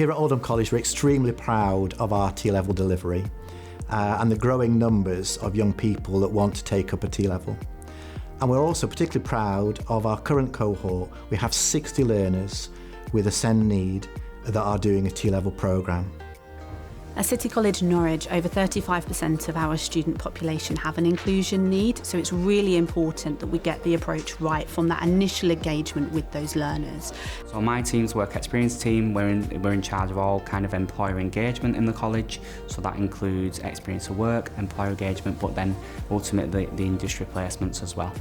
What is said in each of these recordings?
Here at Oldham College, we're extremely proud of our T-level delivery and the growing numbers of young people that want to take up a T-level. And we're also particularly proud of our current cohort. We have 60 learners with a SEND need that are doing a T-level programme. At City College Norwich, over 35% of our student population have an inclusion need, so it's really important that we get the approach right from that initial engagement with those learners. So my team's work experience team, we're in charge of all kind of employer engagement in the college, so that includes experience of work, employer engagement, but then ultimately the industry placements as well.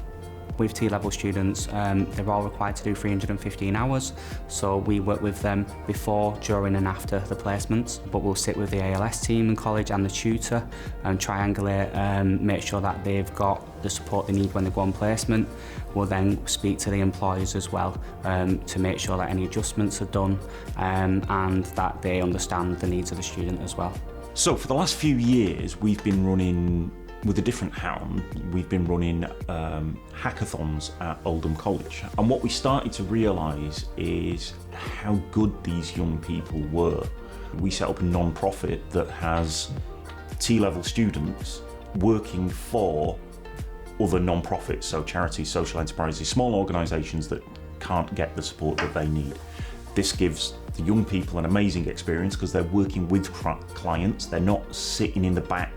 With T-level students, they're all required to do 315 hours, so we work with them before, during and after the placements, but we'll sit with the ALS team in college and the tutor and triangulate, make sure that they've got the support they need when they go on placement. We'll then speak to the employers as well to make sure that any adjustments are done and that they understand the needs of the student as well. So for the last few years, we've been running, with a different hound, we've been running hackathons at Oldham College. And what we started to realise is how good these young people were. We set up a non-profit that has T-level students working for other non-profits, so charities, social enterprises, small organisations that can't get the support that they need. This gives the young people an amazing experience because they're working with clients, they're not sitting in the back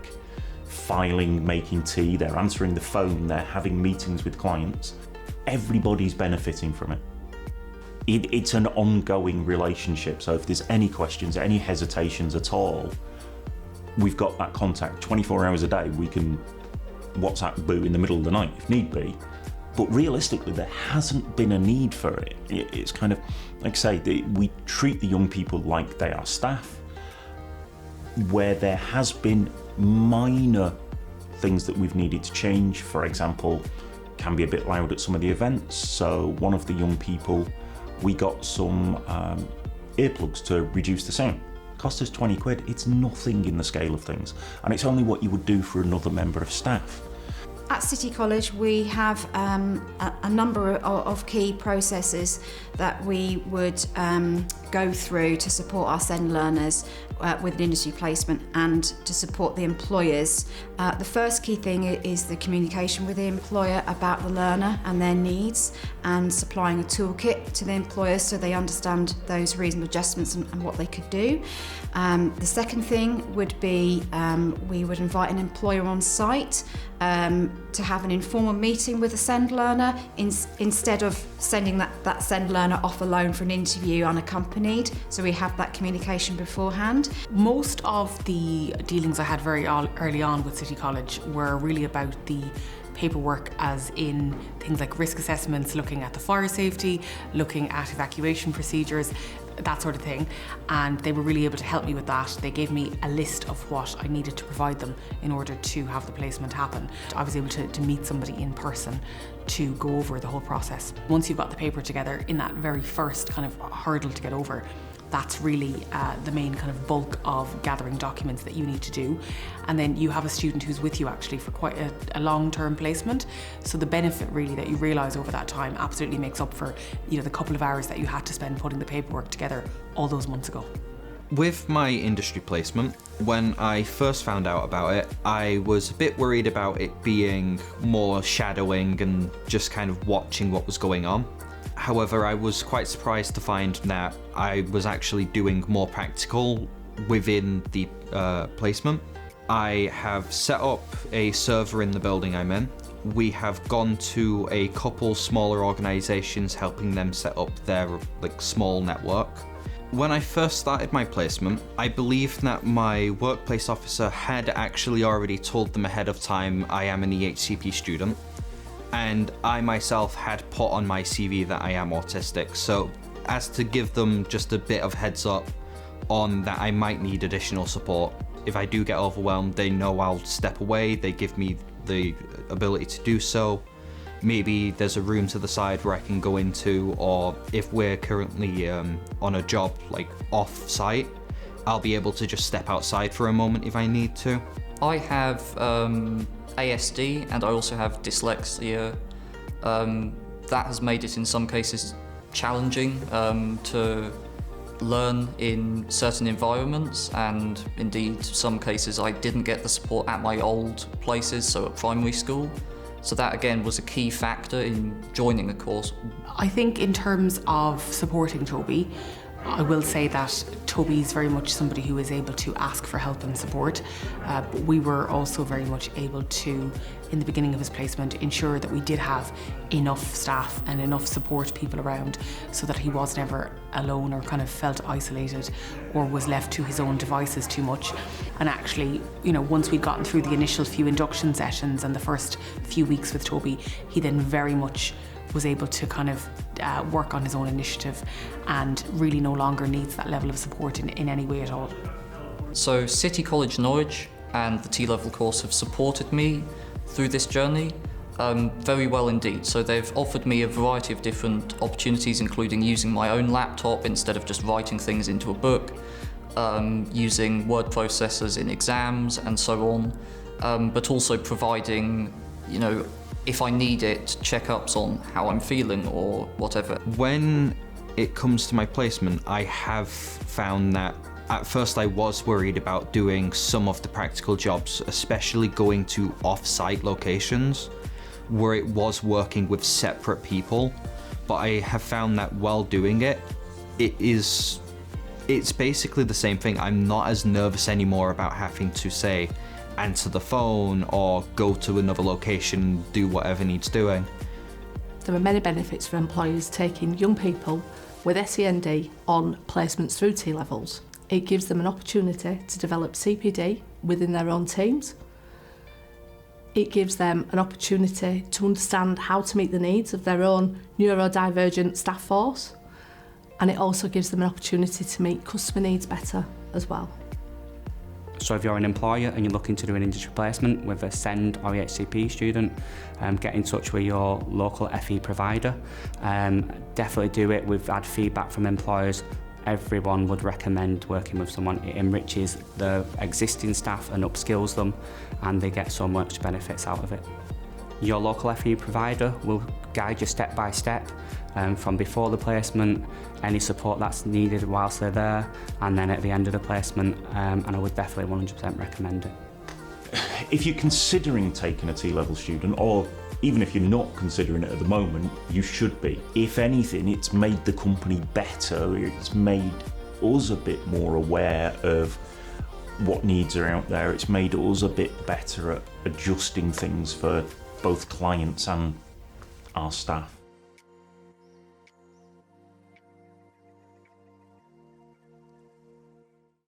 filing, making tea, they're answering the phone, they're having meetings with clients. Everybody's benefiting from it. It's an ongoing relationship, so if there's any questions, any hesitations at all, we've got that contact 24 hours a day. We can WhatsApp Boo in the middle of the night if need be, but realistically there hasn't been a need for it. It's kind of, like I say, we treat the young people like they are staff. Where there has been minor things that we've needed to change, for example, can be a bit loud at some of the events. So one of the young people, we got some earplugs to reduce the sound. Cost us 20 quid. It's nothing in the scale of things, and it's only what you would do for another member of staff. At City College, we have a number of key processes that we would go through to support our SEND learners with an industry placement and to support the employers. The first key thing is the communication with the employer about the learner and their needs, and supplying a toolkit to the employers so they understand those reasonable adjustments and what they could do. The second thing would be we would invite an employer on site to have an informal meeting with a SEND learner instead of sending that SEND learner off alone for an interview unaccompanied, so we have that communication beforehand. Most of the dealings I had very early on with City College were really about the paperwork, as in things like risk assessments, looking at the fire safety, looking at evacuation procedures, that sort of thing, and they were really able to help me with that. They gave me a list of what I needed to provide them in order to have the placement happen. I was able to meet somebody in person to go over the whole process. Once you've got the paper together, in that very first kind of hurdle to get over, that's really the main kind of bulk of gathering documents that you need to do. And then you have a student who's with you actually for quite a long-term placement. So the benefit really that you realise over that time absolutely makes up for, you know, the couple of hours that you had to spend putting the paperwork together all those months ago. With my industry placement, when I first found out about it, I was a bit worried about it being more shadowing and just kind of watching what was going on. However, I was quite surprised to find that I was actually doing more practical within the placement. I have set up a server in the building I'm in. We have gone to a couple smaller organisations, helping them set up their small network. When I first started my placement, I believe that my workplace officer had actually already told them ahead of time I am an EHCP student. And I myself had put on my CV that I am autistic, so as to give them just a bit of heads up on that I might need additional support. If I do get overwhelmed, they know I'll step away, they give me the ability to do so. Maybe there's a room to the side where I can go into, or if we're currently on a job off site, I'll be able to just step outside for a moment if I need to. I have ASD and I also have dyslexia. That has made it in some cases challenging to learn in certain environments, and indeed some cases I didn't get the support at my old places, so at primary school. So that again was a key factor in joining a course. I think in terms of supporting Toby, I will say that Toby is very much somebody who is able to ask for help and support, but we were also very much able to, in the beginning of his placement, ensure that we did have enough staff and enough support people around so that he was never alone or kind of felt isolated or was left to his own devices too much. And actually, once we'd gotten through the initial few induction sessions and the first few weeks with Toby, he then very much was able to kind of work on his own initiative and really no longer needs that level of support in any way at all. So City College Norwich and the T-level course have supported me through this journey very well indeed. So they've offered me a variety of different opportunities, including using my own laptop instead of just writing things into a book, using word processors in exams and so on, but also providing, if I need it, checkups on how I'm feeling or whatever. When it comes to my placement, I have found that at first I was worried about doing some of the practical jobs, especially going to off-site locations where it was working with separate people. But I have found that while doing it, it's basically the same thing. I'm not as nervous anymore about having to, say, answer the phone or go to another location, do whatever needs doing. There are many benefits for employers taking young people with SEND on placements through T-levels. It gives them an opportunity to develop CPD within their own teams. It gives them an opportunity to understand how to meet the needs of their own neurodivergent staff force, and it also gives them an opportunity to meet customer needs better as well. So if you're an employer and you're looking to do an industry placement with a SEND or EHCP student, get in touch with your local FE provider. Definitely do it. We've had feedback from employers. Everyone would recommend working with someone. It enriches the existing staff and upskills them, and they get so much benefits out of it. Your local FE provider will guide you step by step from before the placement, any support that's needed whilst they're there, and then at the end of the placement, and I would definitely 100% recommend it. If you're considering taking a T-level student, or even if you're not considering it at the moment, you should be. If anything, it's made the company better, it's made us a bit more aware of what needs are out there, it's made us a bit better at adjusting things for both clients and our staff.